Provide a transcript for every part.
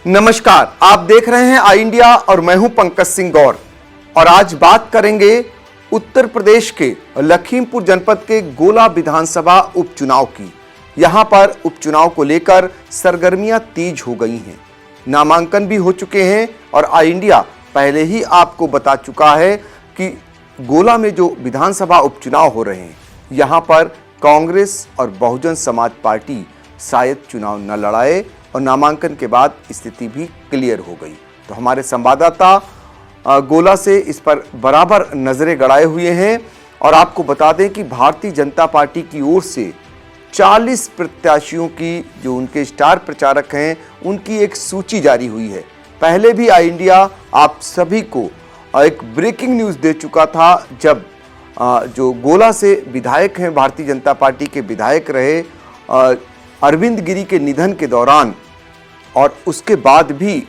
नमस्कार, आप देख रहे हैं आई इंडिया और मैं हूं पंकज सिंह गौर। और आज बात करेंगे उत्तर प्रदेश के लखीमपुर जनपद के गोला विधानसभा उपचुनाव की। यहां पर उपचुनाव को लेकर सरगर्मियां तेज हो गई हैं, नामांकन भी हो चुके हैं और आई इंडिया पहले ही आपको बता चुका है कि गोला में जो विधानसभा उपचुनाव हो रहे हैं यहां पर कांग्रेस और बहुजन समाज पार्टी शायद चुनाव न लड़ाए और नामांकन के बाद स्थिति भी क्लियर हो गई। तो हमारे संवाददाता गोला से इस पर बराबर नजरें गड़ाए हुए हैं और आपको बता दें कि भारतीय जनता पार्टी की ओर से 40 प्रत्याशियों की जो उनके स्टार प्रचारक हैं उनकी एक सूची जारी हुई है। पहले भी आई इंडिया आप सभी को एक ब्रेकिंग न्यूज़ दे चुका था जब जो गोला से विधायक हैं, भारतीय जनता पार्टी के विधायक रहे अरविंद गिरी के निधन के दौरान और उसके बाद भी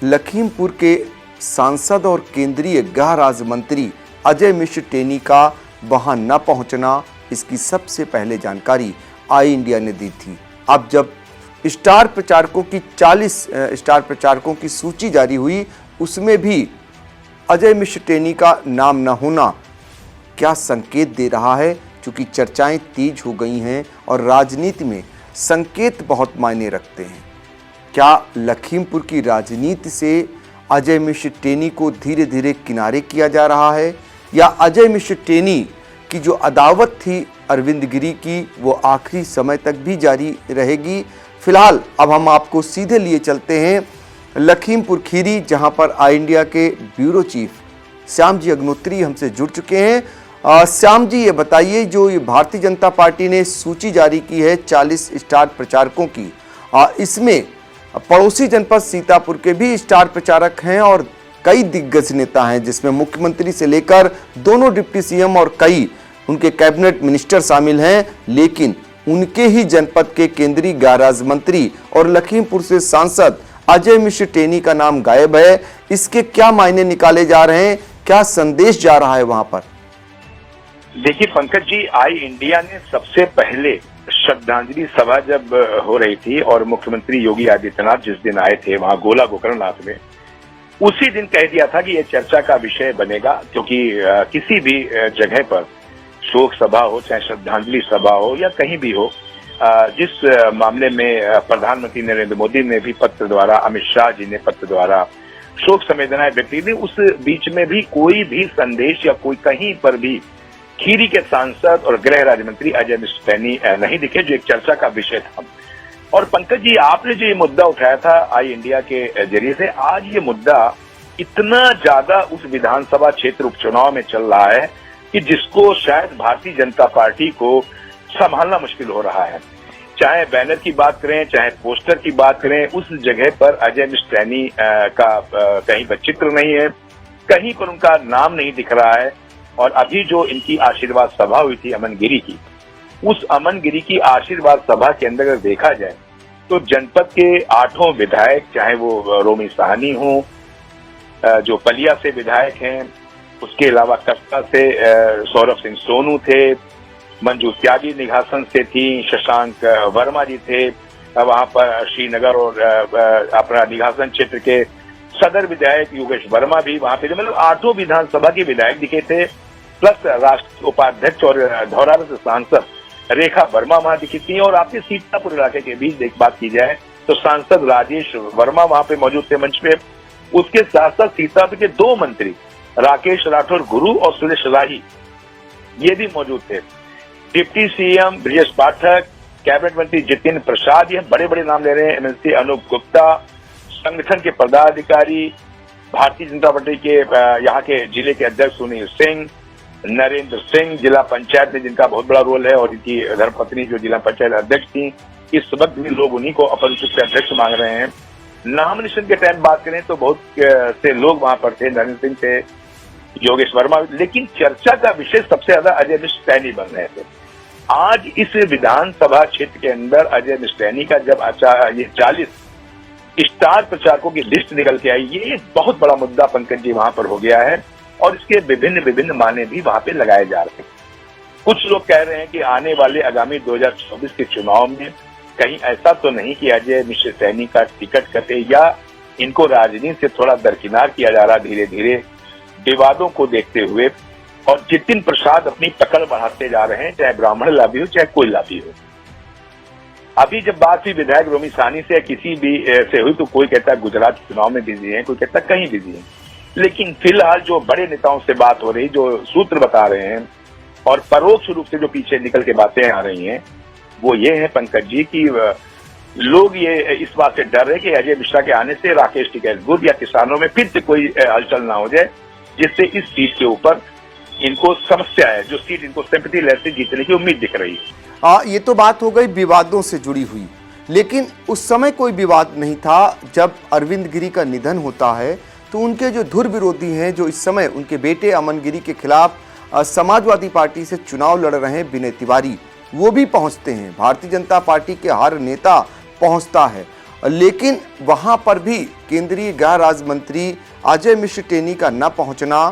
लखीमपुर के सांसद और केंद्रीय गृह राज्य मंत्री अजय मिश्र टेनी का वहां न पहुंचना, इसकी सबसे पहले जानकारी आई इंडिया ने दी थी। अब जब स्टार प्रचारकों की 40 स्टार प्रचारकों की सूची जारी हुई उसमें भी अजय मिश्र टेनी का नाम न होना क्या संकेत दे रहा है, क्योंकि चर्चाएं तेज हो गई हैं और राजनीति में संकेत बहुत मायने रखते हैं। क्या लखीमपुर की राजनीति से अजय मिश्र टेनी को धीरे धीरे किनारे किया जा रहा है या अजय मिश्र टेनी की जो अदावत थी अरविंद गिरी की वो आखिरी समय तक भी जारी रहेगी? फिलहाल अब हम आपको सीधे लिए चलते हैं लखीमपुर खीरी, जहां पर आई इंडिया के ब्यूरो चीफ श्याम जी अग्नोत्री हमसे जुड़ चुके हैं। श्याम जी, ये बताइए, जो ये भारतीय जनता पार्टी ने सूची जारी की है 40 स्टार प्रचारकों की, इसमें पड़ोसी जनपद सीतापुर के भी स्टार प्रचारक हैं और कई दिग्गज नेता हैं, जिसमें मुख्यमंत्री से लेकर दोनों डिप्टी सीएम और कई उनके कैबिनेट मिनिस्टर शामिल हैं, लेकिन उनके ही जनपद के केंद्रीय गृह राज्य मंत्री और लखीमपुर से सांसद अजय मिश्र टेनी का नाम गायब है। इसके क्या मायने निकाले जा रहे हैं, क्या संदेश जा रहा है वहां पर? देखिए पंकज जी, आई इंडिया ने सबसे पहले श्रद्धांजलि सभा जब हो रही थी और मुख्यमंत्री योगी आदित्यनाथ जिस दिन आए थे वहां गोला गोकर्णनाथ में, उसी दिन कह दिया था कि यह चर्चा का विषय बनेगा, क्योंकि किसी भी जगह पर शोक सभा हो, चाहे श्रद्धांजलि सभा हो या कहीं भी हो, जिस मामले में प्रधानमंत्री नरेंद्र मोदी ने भी पत्र द्वारा, अमित शाह जी ने पत्र द्वारा शोक संवेदनाएं व्यक्त की थी, उस बीच में भी कोई भी संदेश या कोई कहीं पर भी खीरी के सांसद और गृह राज्य मंत्री अजय मिश्र टेनी नहीं दिखे, जो एक चर्चा का विषय था। और पंकज जी, आपने जो ये मुद्दा उठाया था आई इंडिया के जरिए से, आज ये मुद्दा इतना ज्यादा उस विधानसभा क्षेत्र उपचुनाव में चल रहा है कि जिसको शायद भारतीय जनता पार्टी को संभालना मुश्किल हो रहा है। चाहे बैनर की बात करें, चाहे पोस्टर की बात करें, उस जगह पर अजय मिश्र टेनी का कहीं पर चित्र नहीं है, कहीं पर उनका नाम नहीं दिख रहा है। और अभी जो इनकी आशीर्वाद सभा हुई थी अमन गिरी की, उस अमन गिरी की आशीर्वाद सभा के अंदर अगर देखा जाए तो जनपद के 8 विधायक, चाहे वो रोमी साहनी हो जो पलिया से विधायक हैं, उसके अलावा कस्बा से सौरभ सिंह सोनू थे, मंजू त्यागी निघासन से थी, शशांक वर्मा जी थे वहां पर श्रीनगर और अपना निघासन क्षेत्र के सदर विधायक योगेश वर्मा भी वहां पे, मतलब 8 विधानसभा के विधायक दिखे थे, प्लस राष्ट्रीय उपाध्यक्ष और धौरारा से सांसद रेखा वर्मा वहां दिखी थी। और आपके सीतापुर इलाके के बीच एक बात की जाए तो सांसद राजेश वर्मा वहां पे मौजूद थे मंच पे। उसके साथ साथ सीतापुर के 2 मंत्री राकेश राठौर गुरु और सुरेश राही ये भी मौजूद थे। Deputy CM Brajesh Pathak, cabinet मंत्री जितेंद्र प्रसाद, ये बड़े बड़े नाम ले रहे हैं, एमएलसी अनूप गुप्ता, संगठन के पदाधिकारी, भारतीय जनता पार्टी के यहाँ के जिले के अध्यक्ष सुनील सिंह, नरेंद्र सिंह जिला पंचायत में जिनका बहुत बड़ा रोल है और इनकी धर्मपत्नी जो जिला पंचायत अध्यक्ष थी, इस वक्त भी लोग उन्हीं को अपर रूप से अध्यक्ष मांग रहे हैं। नॉमिनेशन के टाइम बात करें तो बहुत से लोग वहां पर थे, नरेंद्र सिंह थे, योगेश वर्मा, लेकिन चर्चा का विषय सबसे ज्यादा अजय मिश्र टेनी बन रहे थे। आज इस विधानसभा क्षेत्र के अंदर अजय मिश्र टेनी का जब ये 40 स्टार प्रचारकों की लिस्ट निकल के आई, ये एक बहुत बड़ा मुद्दा पंकज जी वहां पर हो गया है और इसके विभिन्न माने भी वहां पे लगाए जा रहे हैं। कुछ लोग कह रहे हैं कि आने वाले आगामी 2024 के चुनाव में कहीं ऐसा तो नहीं कि अजय मिश्र टेनी का टिकट कटे या इनको राजनीति से थोड़ा दरकिनार किया जा रहा धीरे धीरे विवादों को देखते हुए, और जितिन प्रसाद अपनी पकड़ बढ़ाते जा रहे हैं, चाहे ब्राह्मण लाभी हो चाहे कोई लाभी हो। अभी जब बात हुई विधायक रोमी साहनी से किसी भी से हुई तो कोई कहता है गुजरात चुनाव में बिजी है, कोई कहता है कहीं बिजी है, लेकिन फिलहाल जो बड़े नेताओं से बात हो रही, जो सूत्र बता रहे हैं और परोक्ष रूप से जो पीछे निकल के बातें आ रही हैं, वो ये है पंकज जी कि लोग ये इस बात से डर रहे कि अजय मिश्रा के आने से राकेश टिकैत गुट या किसानों में फिर से कोई हलचल ना हो जाए, जिससे इस सीट के ऊपर इनको समस्या है, जो सीट इनको सिंपैथी लहर से जीतने की उम्मीद दिख रही है। ये तो बात हो गई विवादों से जुड़ी हुई, लेकिन उस समय कोई विवाद नहीं था। जब अरविंद गिरी का निधन होता है तो उनके जो धुर विरोधी हैं, जो इस समय उनके बेटे अमन गिरी के खिलाफ समाजवादी पार्टी से चुनाव लड़ रहे हैं विनय तिवारी, वो भी पहुंचते हैं। भारतीय जनता पार्टी के हर नेता पहुंचता है, लेकिन वहां पर भी केंद्रीय गृह राज्य मंत्री अजय मिश्र टेनी का न पहुंचना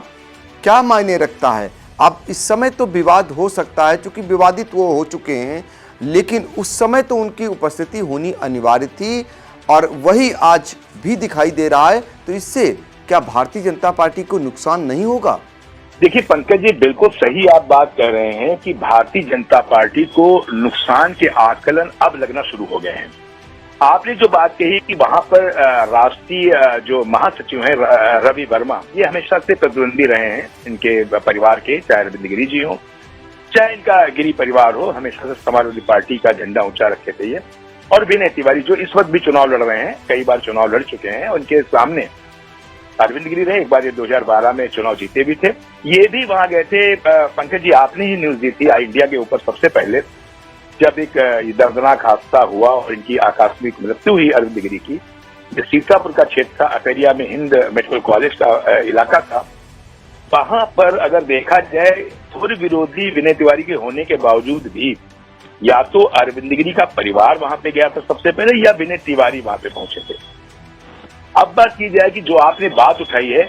क्या मायने रखता है? अब इस समय तो विवाद हो सकता है क्योंकि विवादित वो हो चुके हैं, लेकिन उस समय तो उनकी उपस्थिति होनी अनिवार्य थी और वही आज भी दिखाई दे रहा है। तो इससे क्या भारतीय जनता पार्टी को नुकसान नहीं होगा? देखिए पंकज जी, बिल्कुल सही आप बात कह रहे हैं कि भारतीय जनता पार्टी को नुकसान के आकलन अब लगना शुरू हो गए हैं। आपने जो बात कही कि वहां पर राष्ट्रीय जो महासचिव हैं रवि वर्मा, ये हमेशा से प्रतिद्वंदी रहे हैं इनके परिवार के, चाहे अरविंद गिरी जी हो चाहे इनका गिरी परिवार हो, हमेशा से समाजवादी पार्टी का झंडा ऊंचा रखे थे ये। और विनय तिवारी जो इस वक्त भी चुनाव लड़ रहे हैं, कई बार चुनाव लड़ चुके हैं, उनके सामने अरविंद गिरी रहे, एक बार ये 2012 में चुनाव जीते भी थे, ये भी वहां गए थे। पंकज जी, आपने ही न्यूज दी थी आई इंडिया के ऊपर सबसे पहले, जब एक दर्दनाक हादसा हुआ और इनकी आकस्मिक मृत्यु हुई अरविंद गिरी की। जो सीतापुर का क्षेत्र था, अपेरिया में हिंद मेडिकल कॉलेज का इलाका था, वहां पर अगर देखा जाए धुर विरोधी विनय तिवारी के होने के बावजूद भी या तो अरविंद गिरी का परिवार वहां पे गया था सबसे पहले, या विनय तिवारी वहां पे पहुंचे थे। अब बात की जाए कि जो आपने बात उठाई है,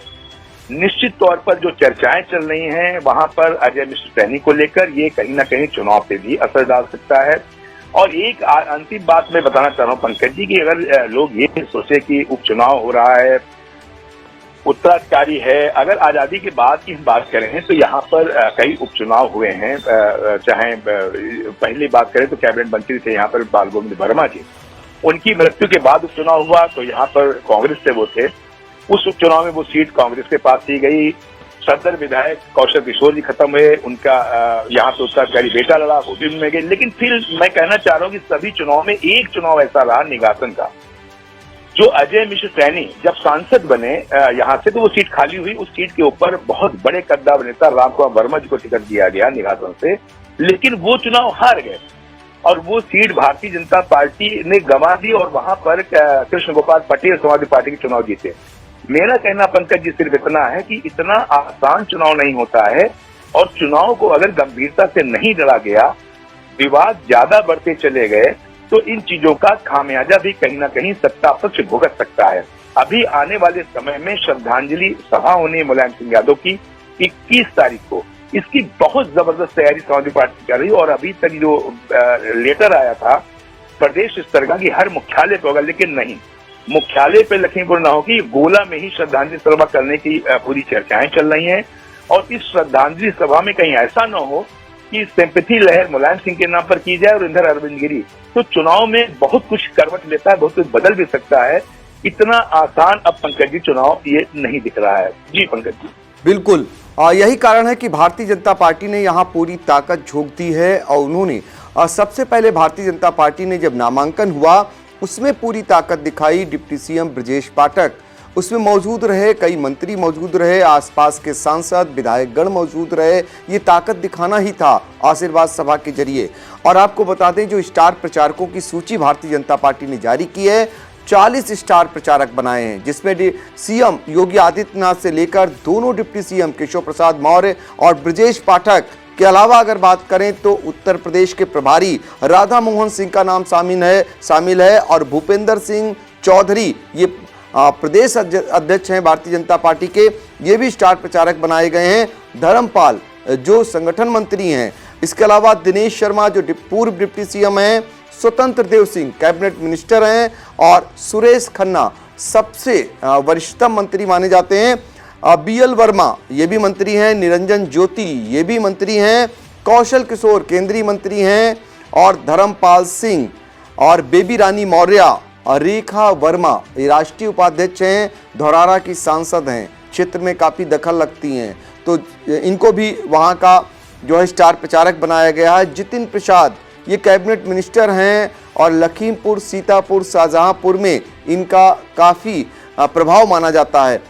निश्चित तौर पर जो चर्चाएं चल रही हैं वहां पर अजय मिश्र टेनी को लेकर, ये कहीं ना कहीं चुनाव पे भी असर डाल सकता है। और एक अंतिम बात मैं बताना चाह रहा हूं पंकज जी कि अगर लोग ये सोचे कि उपचुनाव हो रहा है, उत्तराधिकारी है, अगर आजादी के बाद की हम बात करें तो यहाँ पर कई उपचुनाव हुए हैं। चाहे पहली बात करें तो कैबिनेट मंत्री थे यहाँ पर बाल गोविंद वर्मा जी, उनकी मृत्यु के बाद उपचुनाव हुआ तो यहाँ पर कांग्रेस से वो थे, उस उपचुनाव में वो सीट कांग्रेस के पास दी गई। सदर विधायक कौशल किशोर जी खत्म हुए, उनका यहाँ पे उत्तराधिकारी बेटा लड़ा, वो भी उनमें गए। लेकिन फिर मैं कहना चाह रहा हूँ कि सभी चुनाव में एक चुनाव ऐसा रहा निगासन का, जो अजय मिश्र टेनी जब सांसद बने यहाँ से तो वो सीट खाली हुई, उस सीट के ऊपर बहुत बड़े कद्दावर नेता रामकुमार वर्मा जी को टिकट दिया गया निगासन से, लेकिन वो चुनाव हार गए और वो सीट भारतीय जनता पार्टी ने गंवा दी और वहां पर कृष्ण गोपाल पटेल समाजवादी पार्टी के चुनाव जीते। मेरा कहना पंकज जी सिर्फ इतना है कि इतना आसान चुनाव नहीं होता है और चुनाव को अगर गंभीरता से नहीं लड़ा गया, विवाद ज्यादा बढ़ते चले गए तो इन चीजों का खामियाजा भी कहीं ना कहीं सत्ता पक्ष भुगत सकता है। अभी आने वाले समय में श्रद्धांजलि सभा होनी है मुलायम सिंह यादव की 21 तारीख को, इसकी बहुत जबरदस्त तैयारी समाजवादी पार्टी कर रही है। और अभी तक जो लेटर आया था प्रदेश स्तर का कि हर मुख्यालय पे होगा, लेकिन नहीं, मुख्यालय पे लखीमपुर न होगी, गोला में ही श्रद्धांजलि सभा करने की पूरी चर्चाएं चल रही हैं। और इस श्रद्धांजलि सभा में कहीं ऐसा न हो कि सिंपैथी लहर मुलायम सिंह के नाम पर की जाए और इधर अरविंद गिरी, तो चुनाव में बहुत कुछ करवट लेता है, बहुत कुछ बदल भी सकता है। इतना आसान अब पंकज जी चुनाव ये नहीं दिख रहा है। जी पंकज जी, बिल्कुल यही कारण है कि भारतीय जनता पार्टी ने यहाँ पूरी ताकत झोंक दी है। और उन्होंने सबसे पहले भारतीय जनता पार्टी ने जब नामांकन हुआ उसमें पूरी ताकत दिखाई। डिप्टी सीएम ब्रजेश पाठक उसमें मौजूद रहे, कई मंत्री मौजूद रहे, आसपास के सांसद विधायकगण मौजूद रहे। ये ताकत दिखाना ही था आशीर्वाद सभा के जरिए। और आपको बता दें, जो स्टार प्रचारकों की सूची भारतीय जनता पार्टी ने जारी की है, 40 स्टार प्रचारक बनाए हैं, जिसमें सीएम योगी आदित्यनाथ से लेकर दोनों डिप्टी सीएम केशव प्रसाद मौर्य और ब्रजेश पाठक के अलावा अगर बात करें तो उत्तर प्रदेश के प्रभारी राधा मोहन सिंह का नाम शामिल है और भूपेंद्र सिंह चौधरी ये प्रदेश अध्यक्ष हैं भारतीय जनता पार्टी के, ये भी स्टार प्रचारक बनाए गए हैं। धर्मपाल जो संगठन मंत्री हैं, इसके अलावा दिनेश शर्मा जो पूर्व डिप्टी सीएम हैं, स्वतंत्र देव सिंह कैबिनेट मिनिस्टर हैं और सुरेश खन्ना सबसे वरिष्ठतम मंत्री माने जाते हैं। BL वर्मा ये भी मंत्री हैं, निरंजन ज्योति ये भी मंत्री हैं, कौशल किशोर केंद्रीय मंत्री हैं, और धर्मपाल सिंह और बेबी रानी मौर्य, रेखा वर्मा ये राष्ट्रीय उपाध्यक्ष हैं, धौरारा की सांसद हैं, क्षेत्र में काफ़ी दखल लगती हैं, तो इनको भी वहाँ का जो है स्टार प्रचारक बनाया गया है। जितिन प्रसाद ये कैबिनेट मिनिस्टर हैं और लखीमपुर, सीतापुर, शाहजहांपुर में इनका काफ़ी प्रभाव माना जाता है।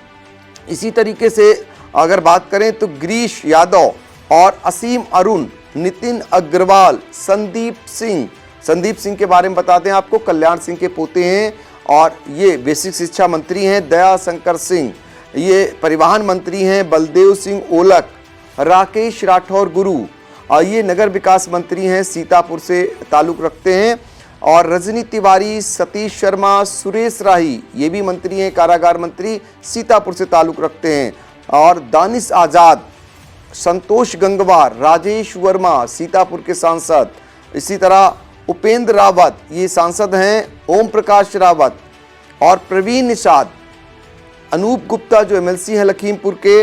इसी तरीके से अगर बात करें तो गिरीश यादव और असीम अरुण, नितिन अग्रवाल, संदीप सिंह के बारे में बताते हैं आपको, कल्याण सिंह के पोते हैं और ये बेसिक शिक्षा मंत्री हैं। दया शंकर सिंह ये परिवहन मंत्री हैं। बलदेव सिंह ओलक, राकेश राठौर गुरु और ये नगर विकास मंत्री हैं, सीतापुर से ताल्लुक़ रखते हैं। और रजनी तिवारी, सतीश शर्मा, सुरेश राही ये भी मंत्री हैं, कारागार मंत्री, सीतापुर से ताल्लुक़ रखते हैं। और दानिश आज़ाद, संतोष गंगवार, राजेश वर्मा सीतापुर के सांसद, इसी तरह उपेंद्र रावत ये सांसद हैं, ओम प्रकाश रावत और प्रवीण निषाद, अनूप गुप्ता जो MLC हैं लखीमपुर के,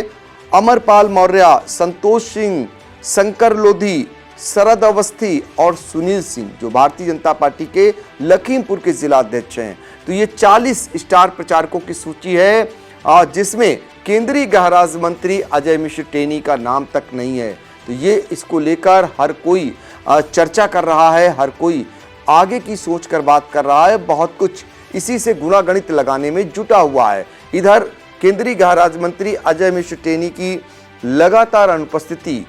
अमरपाल मौर्य, संतोष सिंह, शंकर लोधी, शरद अवस्थी और सुनील सिंह जो भारतीय जनता पार्टी के लखीमपुर के जिला अध्यक्ष हैं। तो ये 40 स्टार प्रचारकों की सूची है जिसमें केंद्रीय गृह राज्य मंत्री अजय मिश्र टेनी का नाम तक नहीं है। तो ये इसको लेकर हर कोई चर्चा कर रहा है, हर कोई आगे की सोच कर बात कर रहा है, बहुत कुछ इसी से गुणा गणित लगाने में जुटा हुआ है। इधर केंद्रीय गृह राज्य मंत्री अजय मिश्र टेनी की लगातार अनुपस्थिति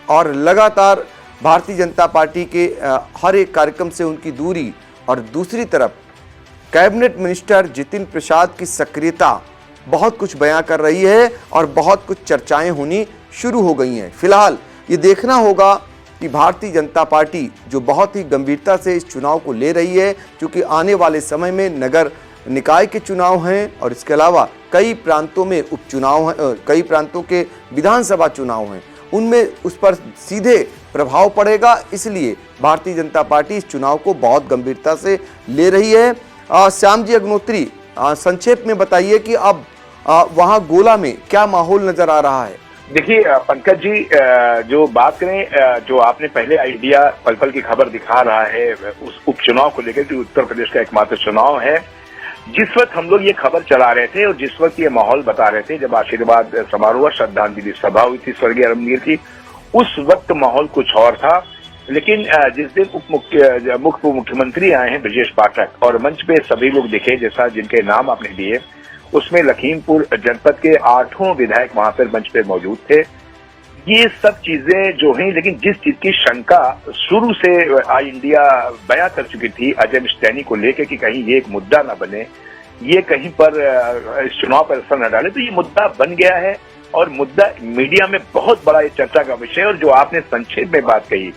और लगातार भारतीय जनता पार्टी के हर एक कार्यक्रम से उनकी दूरी, और दूसरी तरफ कैबिनेट मिनिस्टर जितिन प्रसाद की सक्रियता बहुत कुछ बयां कर रही है और बहुत कुछ चर्चाएं होनी शुरू हो गई हैं। फिलहाल ये देखना होगा कि भारतीय जनता पार्टी जो बहुत ही गंभीरता से इस चुनाव को ले रही है, क्योंकि आने वाले समय में नगर निकाय के चुनाव हैं और इसके अलावा कई प्रांतों में उपचुनाव हैं, कई प्रांतों के विधानसभा चुनाव हैं, उनमें उस पर सीधे प्रभाव पड़ेगा। इसलिए भारतीय जनता पार्टी इस चुनाव को बहुत गंभीरता से ले रही है। श्याम जी अग्नोत्री, संक्षेप में बताइए कि अब वहाँ गोला में क्या माहौल नजर आ रहा है? देखिए पंकज जी, जो बात करें, जो आपने पहले आइडिया पल पल की खबर दिखा रहा है उस उपचुनाव को लेकर कि उत्तर प्रदेश का एकमात्र चुनाव है, जिस वक्त हम लोग ये खबर चला रहे थे और जिस वक्त ये माहौल बता रहे थे, जब आशीर्वाद समारोह श्रद्धांजलि सभा हुई थी स्वर्गीय अरुणवीर की, उस वक्त माहौल कुछ और था। लेकिन जिस दिन मुख्य मुख्यमंत्री आए हैं ब्रजेश पाठक और मंच पे सभी लोग दिखे, जैसा जिनके नाम आपने दिए, उसमें लखीमपुर जनपद के 8 विधायक वहां पर मंच पे मौजूद थे। ये सब चीजें जो हैं, लेकिन जिस चीज की शंका शुरू से आई इंडिया बयां कर चुकी थी अजय मिश्र टेनी को लेकर कि कहीं ये एक मुद्दा न बने, ये कहीं पर इस चुनाव पर असर न डाले, तो ये मुद्दा बन गया है और मुद्दा मीडिया में बहुत बड़ा ये चर्चा का विषय है। और जो आपने संक्षेप में बात कही,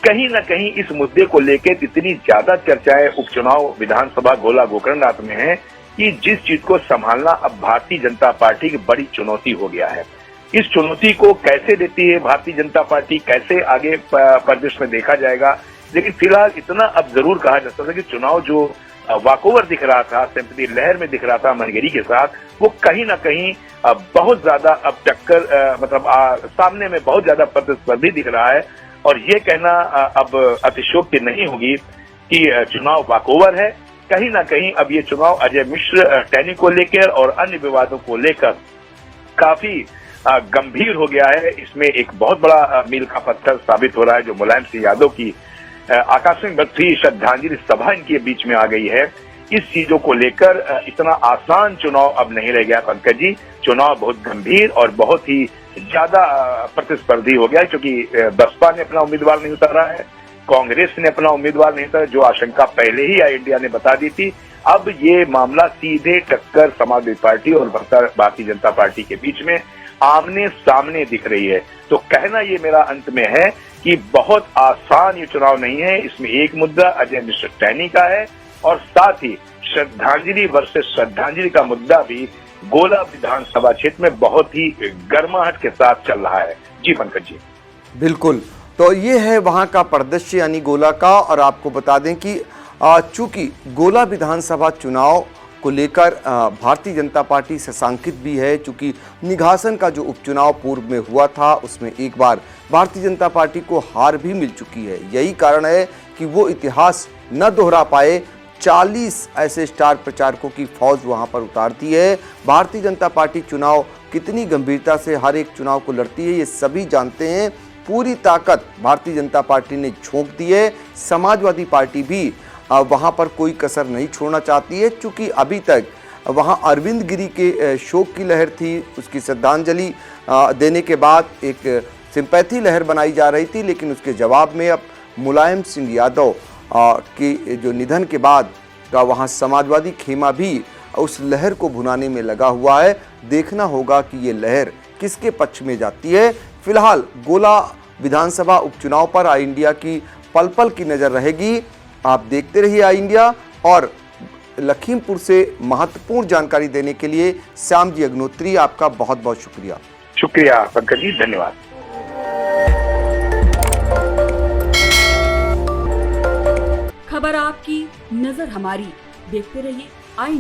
कहीं न कहीं इस मुद्दे को लेकर इतनी ज्यादा चर्चाएं उपचुनाव विधानसभा गोला गोकर्णनाथ में है कि जिस चीज को संभालना अब भारतीय जनता पार्टी की बड़ी चुनौती हो गया है। इस चुनौती को कैसे देती है भारतीय जनता पार्टी, कैसे आगे प्रदेश में देखा जाएगा। लेकिन फिलहाल इतना अब जरूर कहा जा सकता है कि चुनाव जो वॉकओवर दिख रहा था, सिंपैथी लहर में दिख रहा था मनगेरी के साथ, वो कहीं ना कहीं बहुत ज्यादा अब टक्कर सामने में बहुत ज्यादा प्रतिस्पर्धी दिख रहा है। और ये कहना अब अतिशयोक्ति नहीं होगी कि चुनाव वॉकओवर है। कहीं ना कहीं अब ये चुनाव अजय मिश्र टेनी को लेकर और अन्य विवादों को लेकर काफी गंभीर हो गया है। इसमें एक बहुत बड़ा मील का पत्थर साबित हो रहा है जो मुलायम सिंह यादव की आकस्मिक बर्थी श्रद्धांजलि सभा इनके बीच में आ गई है। इस चीजों को लेकर इतना आसान चुनाव अब नहीं रह गया पंकज जी। चुनाव बहुत गंभीर और बहुत ही ज्यादा प्रतिस्पर्धी हो गया है, क्योंकि बसपा ने अपना उम्मीदवार नहीं उतारा है, कांग्रेस ने अपना उम्मीदवार नहीं उतारा, जो आशंका पहले ही आई इंडिया ने बता दी थी। अब ये मामला सीधे टक्कर समाजवादी पार्टी और भारतीय जनता पार्टी के बीच में आमने सामने दिख रही है। तो कहना ये मेरा अंत में है कि बहुत आसान ये चुनाव नहीं है। इसमें एक मुद्दा अजय मिश्र टेनी का है और साथ ही श्रद्धांजलि वर्सेस श्रद्धांजलि का मुद्दा भी गोला विधानसभा क्षेत्र में बहुत ही गर्माहट के साथ चल रहा है। जी पंकज जी, बिल्कुल। तो ये है वहाँ का परिदृश्य यानी गोला का। और आपको बता दें कि चूंकि गोला विधानसभा चुनाव को लेकर भारतीय जनता पार्टी सशंकित भी है, चूंकि निघासन का जो उपचुनाव पूर्व में हुआ था उसमें एक बार भारतीय जनता पार्टी को हार भी मिल चुकी है। यही कारण है कि वो इतिहास न दोहरा पाए। 40 ऐसे स्टार प्रचारकों की फौज वहां पर उतारती है। भारतीय जनता पार्टी चुनाव कितनी गंभीरता से हर एक चुनाव को लड़ती है ये सभी जानते हैं। पूरी ताकत भारतीय जनता पार्टी ने झोंक दी है। समाजवादी पार्टी भी वहां पर कोई कसर नहीं छोड़ना चाहती है, चूंकि अभी तक वहां अरविंद गिरी के शोक की लहर थी, उसकी श्रद्धांजलि देने के बाद एक सिंपैथी लहर बनाई जा रही थी, लेकिन उसके जवाब में अब मुलायम सिंह यादव के जो निधन के बाद का वहां समाजवादी खेमा भी उस लहर को भुनाने में लगा हुआ है। देखना होगा कि ये लहर किसके पक्ष में जाती है। फिलहाल गोला विधानसभा उपचुनाव पर आई इंडिया की पल पल की नजर रहेगी। आप देखते रहिए आई इंडिया, और लखीमपुर से महत्वपूर्ण जानकारी देने के लिए श्याम जी अग्नोत्री, आपका बहुत बहुत शुक्रिया। शुक्रिया पंकज जी, धन्यवाद। खबर आपकी, नजर हमारी। देखते रहिए